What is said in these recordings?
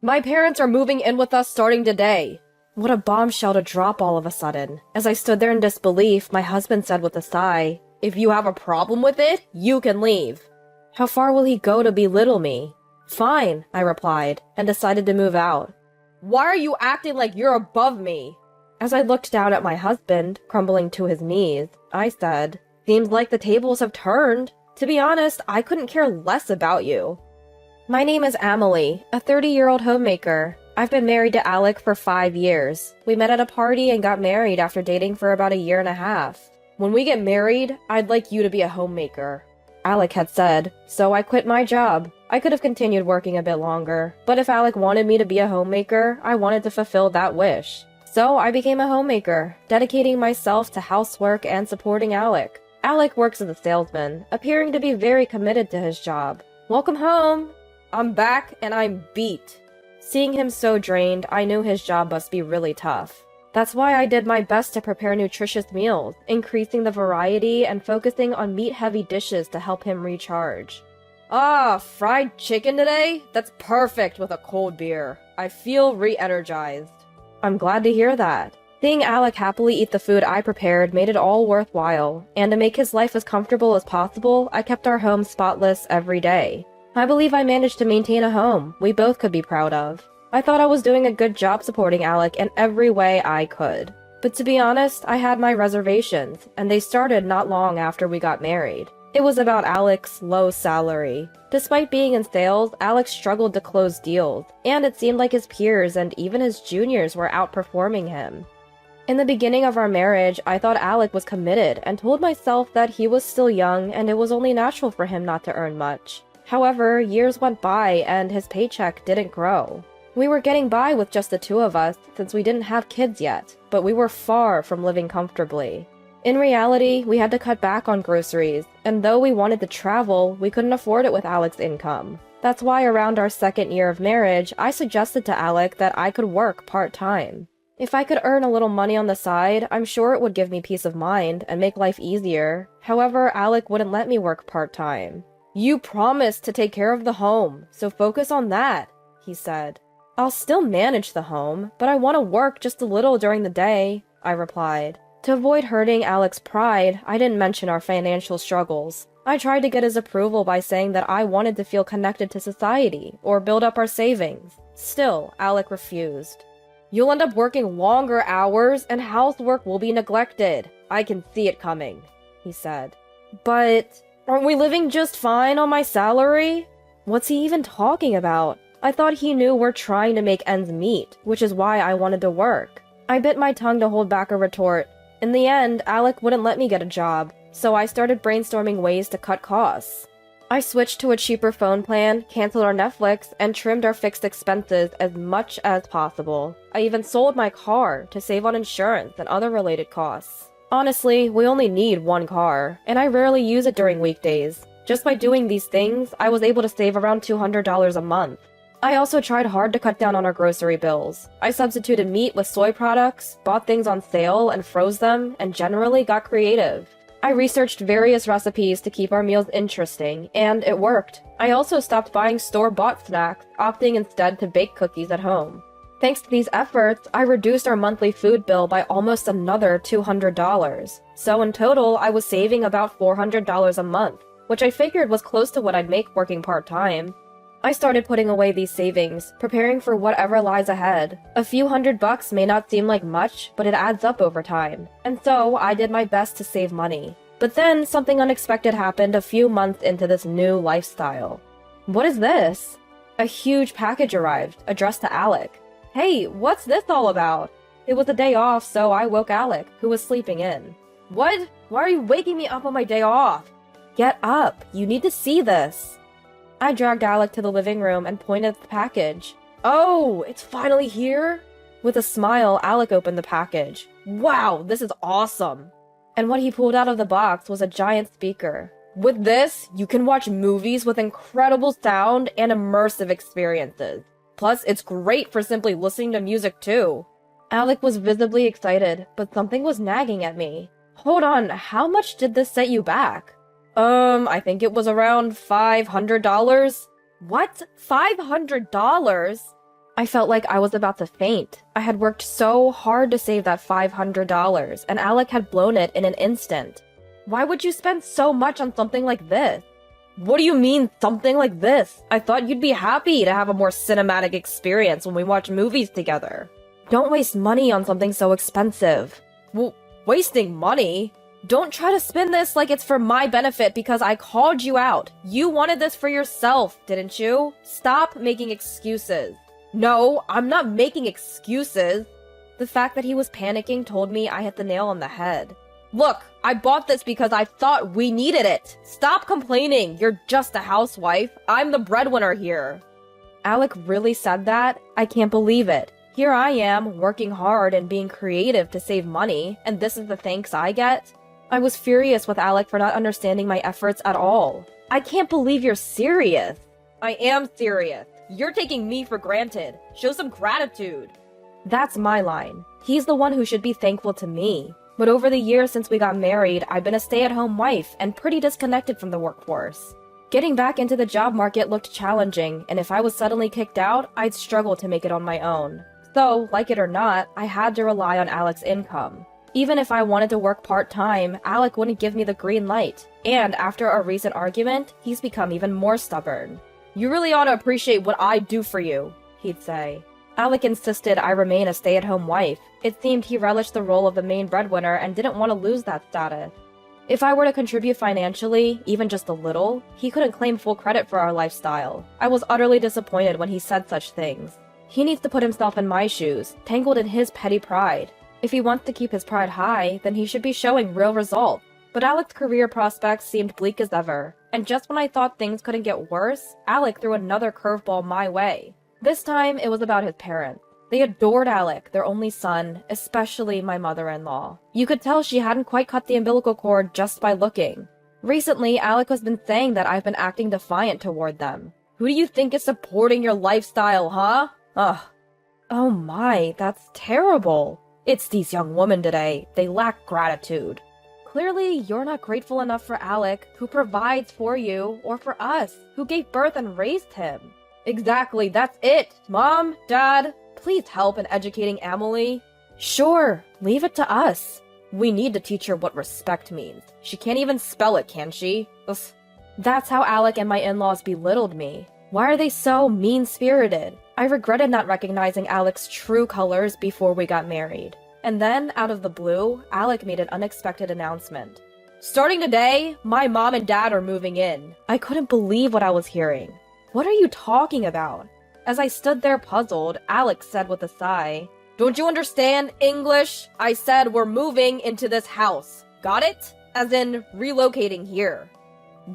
My parents are moving in with us starting today. What a bombshell to drop all of a sudden. As I stood there in disbelief, my husband said with a sigh, "If you have a problem with it, you can leave." How far will he go to belittle me? Fine, I replied, and decided to move out. Why are you acting like you're above me? As I looked down at my husband, crumbling to his knees, I said, "Seems like the tables have turned. To be honest, I couldn't care less about you." My name is Emily, a 30-year-old homemaker. I've been married to Alec for 5 years. We met at a party and got married after dating for about a year and a half. When we get married, I'd like you to be a homemaker, Alec had said, so I quit my job. I could have continued working a bit longer, but if Alec wanted me to be a homemaker, I wanted to fulfill that wish. So I became a homemaker, dedicating myself to housework and supporting Alec. Alec works as a salesman, appearing to be very committed to his job. Welcome home! I'm back and I'm beat. Seeing him so drained, I knew his job must be really tough. That's why I did my best to prepare nutritious meals, increasing the variety and focusing on meat-heavy dishes to help him recharge. Ah, fried chicken today? That's perfect with a cold beer. I feel re-energized. I'm glad to hear that. Seeing Alec happily eat the food I prepared made it all worthwhile, and to make his life as comfortable as possible, I kept our home spotless every day. I believe I managed to maintain a home we both could be proud of. I thought I was doing a good job supporting Alec in every way I could. But to be honest, I had my reservations, and they started not long after we got married. It was about Alec's low salary. Despite being in sales, Alec struggled to close deals, and it seemed like his peers and even his juniors were outperforming him. In the beginning of our marriage, I thought Alec was committed and told myself that he was still young and it was only natural for him not to earn much. However, years went by and his paycheck didn't grow. We were getting by with just the two of us since we didn't have kids yet, but we were far from living comfortably. In reality, we had to cut back on groceries, and though we wanted to travel, we couldn't afford it with Alec's income. That's why around our second year of marriage, I suggested to Alec that I could work part-time. If I could earn a little money on the side, I'm sure it would give me peace of mind and make life easier. However, Alec wouldn't let me work part-time. "You promised to take care of the home, so focus on that," he said. "I'll still manage the home, but I want to work just a little during the day," I replied. To avoid hurting Alec's pride, I didn't mention our financial struggles. I tried to get his approval by saying that I wanted to feel connected to society, or build up our savings. Still, Alec refused. "You'll end up working longer hours, and housework will be neglected. I can see it coming," he said. "But aren't we living just fine on my salary?" What's he even talking about? I thought he knew we're trying to make ends meet, which is why I wanted to work. I bit my tongue to hold back a retort. In the end, Alec wouldn't let me get a job, so I started brainstorming ways to cut costs. I switched to a cheaper phone plan, canceled our Netflix, and trimmed our fixed expenses as much as possible. I even sold my car to save on insurance and other related costs. Honestly, we only need one car, and I rarely use it during weekdays. Just by doing these things, I was able to save around $200 a month. I also tried hard to cut down on our grocery bills. I substituted meat with soy products, bought things on sale and froze them, and generally got creative. I researched various recipes to keep our meals interesting, and it worked. I also stopped buying store-bought snacks, opting instead to bake cookies at home. Thanks to these efforts, I reduced our monthly food bill by almost another $200. So in total, I was saving about $400 a month, which I figured was close to what I'd make working part-time. I started putting away these savings, preparing for whatever lies ahead. A few $100 may not seem like much, but it adds up over time. And so, I did my best to save money. But then, something unexpected happened a few months into this new lifestyle. What is this? A huge package arrived, addressed to Alec. "Hey, what's this all about?" It was a day off, so I woke Alec, who was sleeping in. "What? Why are you waking me up on my day off?" "Get up, you need to see this." I dragged Alec to the living room and pointed at the package. "Oh, it's finally here?" With a smile, Alec opened the package. "Wow, this is awesome!" And what he pulled out of the box was a giant speaker. With this, you can watch movies with incredible sound and immersive experiences. Plus, it's great for simply listening to music too. Alec was visibly excited, but something was nagging at me. "Hold on, how much did this set you back?" I think it was around $500. "What? $500? I felt like I was about to faint. I had worked so hard to save that $500, and Alec had blown it in an instant. Why would you spend so much on something like this? What do you mean, something like this? I thought you'd be happy to have a more cinematic experience when we watch movies together. Don't waste money on something so expensive. Well, wasting money? Don't try to spin this like it's for my benefit because I called you out. You wanted this for yourself, didn't you? Stop making excuses. No, I'm not making excuses. The fact that he was panicking told me I hit the nail on the head. Look, I bought this because I thought we needed it. Stop complaining. You're just a housewife. I'm the breadwinner here. Alec really said that? I can't believe it. Here I am, working hard and being creative to save money, and this is the thanks I get? I was furious with Alec for not understanding my efforts at all. I can't believe you're serious. I am serious. You're taking me for granted. Show some gratitude. That's my line. He's the one who should be thankful to me. But over the years since we got married, I've been a stay-at-home wife and pretty disconnected from the workforce. Getting back into the job market looked challenging, and if I was suddenly kicked out, I'd struggle to make it on my own. So, like it or not, I had to rely on Alec's income. Even if I wanted to work part-time, Alec wouldn't give me the green light. And after our recent argument, he's become even more stubborn. You really ought to appreciate what I do for you, he'd say. Alec insisted I remain a stay-at-home wife. It seemed he relished the role of the main breadwinner and didn't want to lose that status. If I were to contribute financially, even just a little, he couldn't claim full credit for our lifestyle. I was utterly disappointed when he said such things. He needs to put himself in my shoes, tangled in his petty pride. If he wants to keep his pride high, then he should be showing real results. But Alec's career prospects seemed bleak as ever, and just when I thought things couldn't get worse, Alec threw another curveball my way. This time, it was about his parents. They adored Alec, their only son, especially my mother-in-law. You could tell she hadn't quite cut the umbilical cord just by looking. Recently, Alec has been saying that I've been acting defiant toward them. Who do you think is supporting your lifestyle, huh? Ugh. Oh my, that's terrible. It's these young women today. They lack gratitude. Clearly, you're not grateful enough for Alec, who provides for you, or for us, who gave birth and raised him. Exactly, that's it. Mom, Dad, please help in educating Emily. Sure, leave it to us. We need to teach her what respect means. She can't even spell it, can she? Ugh. That's how Alec and my in-laws belittled me. Why are they so mean-spirited? I regretted not recognizing Alec's true colors before we got married. And then, out of the blue, Alec made an unexpected announcement. Starting today, my mom and dad are moving in. I couldn't believe what I was hearing. What are you talking about? As I stood there puzzled, Alec said with a sigh, Don't you understand English? I said we're moving into this house. Got it? As in, relocating here.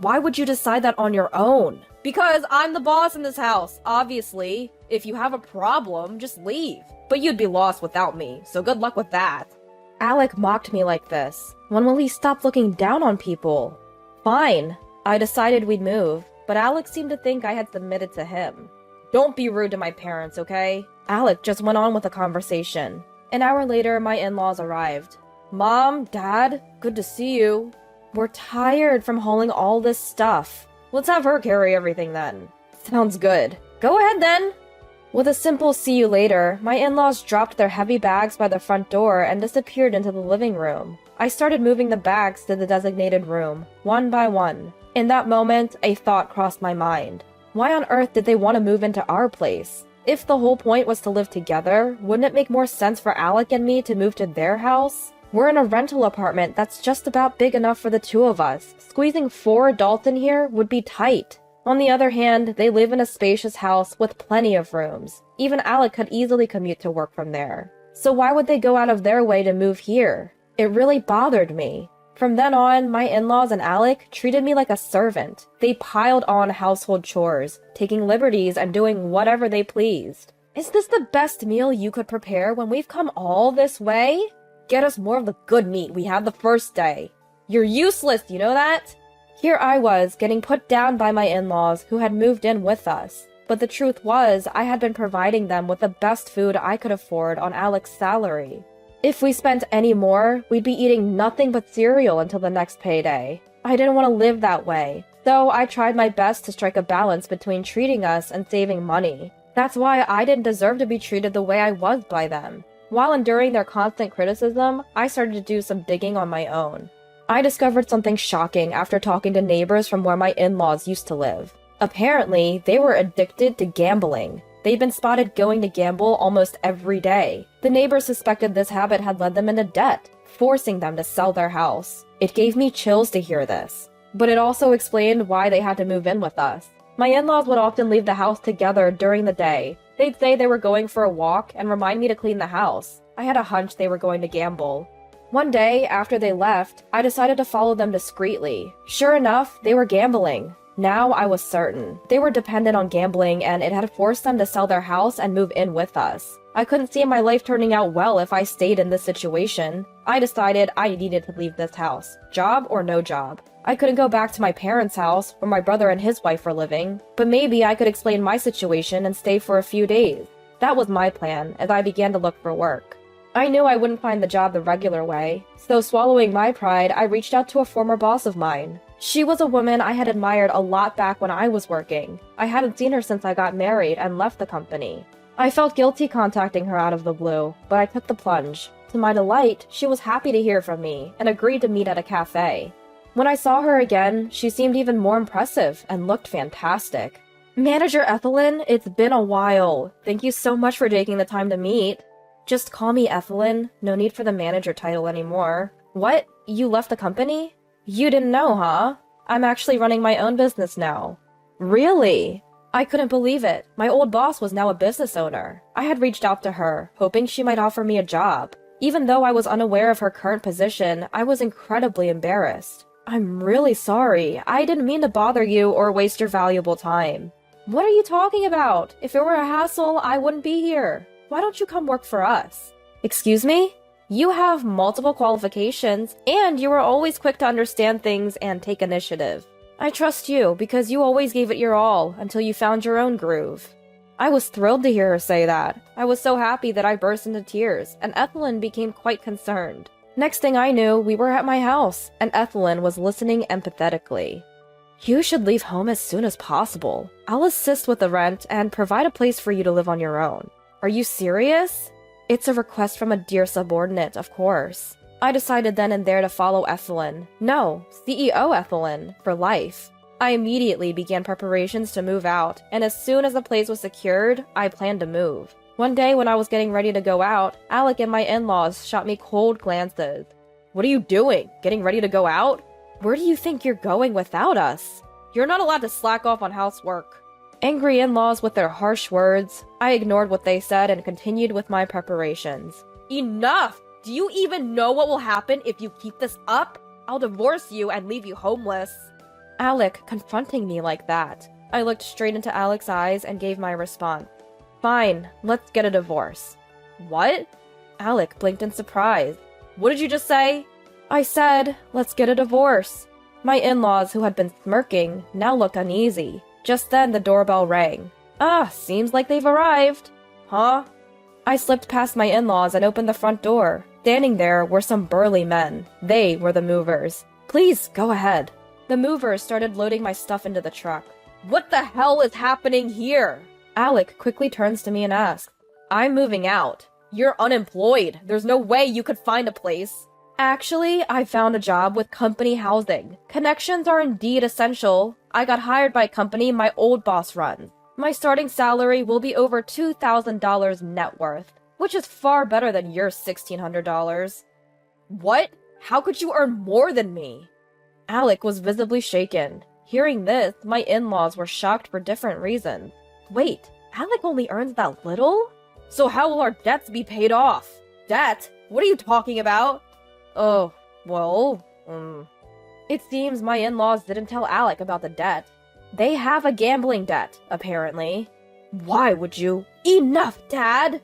Why would you decide that on your own? Because I'm the boss in this house, obviously. If you have a problem, just leave. But you'd be lost without me, so good luck with that. Alec mocked me like this. When will he stop looking down on people? Fine. I decided we'd move, but Alec seemed to think I had submitted to him. Don't be rude to my parents, okay? Alec just went on with the conversation. An hour later, my in-laws arrived. Mom, Dad, good to see you. We're tired from hauling all this stuff. Let's have her carry everything then. Sounds good. Go ahead then. With a simple see you later, my in-laws dropped their heavy bags by the front door and disappeared into the living room. I started moving the bags to the designated room, one by one. In that moment, a thought crossed my mind. Why on earth did they want to move into our place? If the whole point was to live together, wouldn't it make more sense for Alec and me to move to their house? We're in a rental apartment that's just about big enough for the two of us. Squeezing 4 adults in here would be tight. On the other hand, they live in a spacious house with plenty of rooms. Even Alec could easily commute to work from there. So why would they go out of their way to move here? It really bothered me. From then on, my in-laws and Alec treated me like a servant. They piled on household chores, taking liberties and doing whatever they pleased. Is this the best meal you could prepare when we've come all this way? Get us more of the good meat we had the first day. You're useless, you know that? Here I was, getting put down by my in-laws who had moved in with us. But the truth was, I had been providing them with the best food I could afford on Alec's salary. If we spent any more, we'd be eating nothing but cereal until the next payday. I didn't want to live that way, though I tried my best to strike a balance between treating us and saving money. That's why I didn't deserve to be treated the way I was by them. While enduring their constant criticism, I started to do some digging on my own. I discovered something shocking after talking to neighbors from where my in-laws used to live. Apparently, they were addicted to gambling. They'd been spotted going to gamble almost every day. The neighbors suspected this habit had led them into debt, forcing them to sell their house. It gave me chills to hear this. But it also explained why they had to move in with us. My in-laws would often leave the house together during the day. They'd say they were going for a walk and remind me to clean the house. I had a hunch they were going to gamble. One day, after they left, I decided to follow them discreetly. Sure enough, they were gambling. Now I was certain. They were dependent on gambling, and it had forced them to sell their house and move in with us. I couldn't see my life turning out well if I stayed in this situation. I decided I needed to leave this house, job or no job. I couldn't go back to my parents' house, where my brother and his wife were living, but maybe I could explain my situation and stay for a few days. That was my plan, as I began to look for work. I knew I wouldn't find the job the regular way, so swallowing my pride, I reached out to a former boss of mine. She was a woman I had admired a lot back when I was working. I hadn't seen her since I got married and left the company. I felt guilty contacting her out of the blue, but I took the plunge. To my delight, she was happy to hear from me and agreed to meet at a cafe. When I saw her again, she seemed even more impressive and looked fantastic. Manager Ethelyn, it's been a while. Thank you so much for taking the time to meet. Just call me Ethelyn. No need for the manager title anymore. What? You left the company? You didn't know, huh? I'm actually running my own business now. Really? I couldn't believe it. My old boss was now a business owner. I had reached out to her, hoping she might offer me a job. Even though I was unaware of her current position, I was incredibly embarrassed. I'm really sorry. I didn't mean to bother you or waste your valuable time. What are you talking about? If it were a hassle, I wouldn't be here. Why don't you come work for us? Excuse me? You have multiple qualifications, and you were always quick to understand things and take initiative. I trust you because you always gave it your all until you found your own groove. I was thrilled to hear her say that. I was so happy that I burst into tears, and Ethelyn became quite concerned. Next thing I knew, we were at my house, and Ethelyn was listening empathetically. You should leave home as soon as possible. I'll assist with the rent and provide a place for you to live on your own. Are you serious? It's a request from a dear subordinate, of course. I decided then and there to follow Ethelyn. No, CEO Ethelyn, for life. I immediately began preparations to move out, and as soon as the place was secured, I planned to move. One day when I was getting ready to go out, Alec and my in-laws shot me cold glances. What are you doing? Getting ready to go out? Where do you think you're going without us? You're not allowed to slack off on housework. Angry in-laws with their harsh words, I ignored what they said and continued with my preparations. Enough! Do you even know what will happen if you keep this up? I'll divorce you and leave you homeless. Alec confronting me like that. I looked straight into Alec's eyes and gave my response. Fine, let's get a divorce. What? Alec blinked in surprise. What did you just say? I said, let's get a divorce. My in-laws, who had been smirking, now looked uneasy. Just then, the doorbell rang. Seems like they've arrived. Huh? I slipped past my in-laws and opened the front door. Standing there were some burly men. They were the movers. Please, go ahead. The movers started loading my stuff into the truck. What the hell is happening here? Alec quickly turns to me and asks, I'm moving out. You're unemployed. There's no way you could find a place. Actually, I found a job with company housing. Connections are indeed essential. I got hired by a company my old boss runs. My starting salary will be over $2,000 net worth, which is far better than your $1,600. What? How could you earn more than me? Alec was visibly shaken. Hearing this, my in-laws were shocked for different reasons. Wait, Alec only earns that little? So how will our debts be paid off? Debt? What are you talking about? Oh, well, It seems my in-laws didn't tell Alec about the debt. They have a gambling debt, apparently. Why would you? Enough, Dad!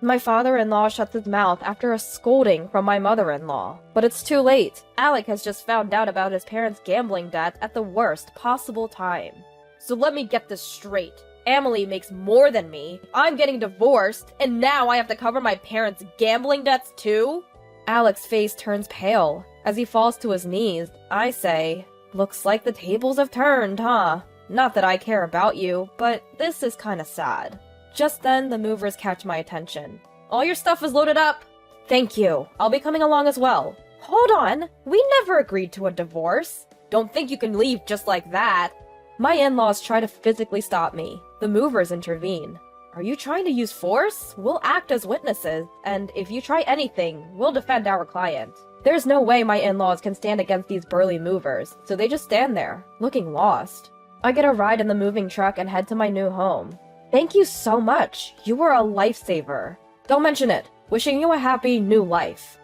My father-in-law shuts his mouth after a scolding from my mother-in-law. But it's too late. Alec has just found out about his parents' gambling debt at the worst possible time. So let me get this straight. Emily makes more than me. I'm getting divorced, and now I have to cover my parents' gambling debts too? Alec's face turns pale. As he falls to his knees, I say, looks like the tables have turned, huh? Not that I care about you, but this is kinda sad. Just then, the movers catch my attention. All your stuff is loaded up. Thank you. I'll be coming along as well. Hold on. We never agreed to a divorce. Don't think you can leave just like that. My in-laws try to physically stop me. The movers intervene. Are you trying to use force? We'll act as witnesses, and if you try anything, we'll defend our client. There's no way my in-laws can stand against these burly movers, so they just stand there, looking lost. I get a ride in the moving truck and head to my new home. Thank you so much. You were a lifesaver. Don't mention it. Wishing you a happy new life.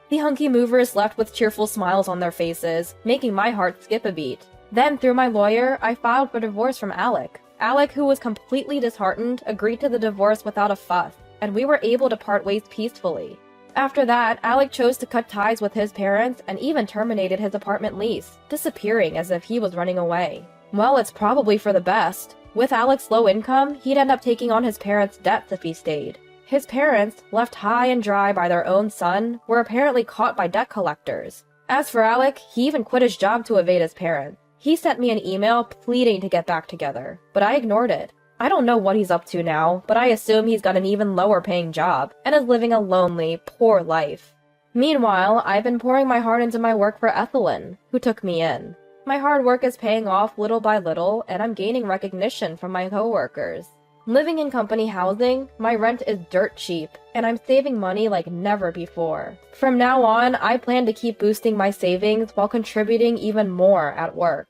The hunky movers left with cheerful smiles on their faces, making my heart skip a beat. Then, through my lawyer, I filed for divorce from Alec. Alec, who was completely disheartened, agreed to the divorce without a fuss, and we were able to part ways peacefully. After that, Alec chose to cut ties with his parents and even terminated his apartment lease, disappearing as if he was running away. Well, it's probably for the best. With Alec's low income, he'd end up taking on his parents' debts if he stayed. His parents, left high and dry by their own son, were apparently caught by debt collectors. As for Alec, he even quit his job to evade his parents. He sent me an email pleading to get back together, but I ignored it. I don't know what he's up to now, but I assume he's got an even lower paying job and is living a lonely, poor life. Meanwhile, I've been pouring my heart into my work for Ethelyn, who took me in. My hard work is paying off little by little, and I'm gaining recognition from my coworkers. Living in company housing, my rent is dirt cheap, and I'm saving money like never before. From now on, I plan to keep boosting my savings while contributing even more at work.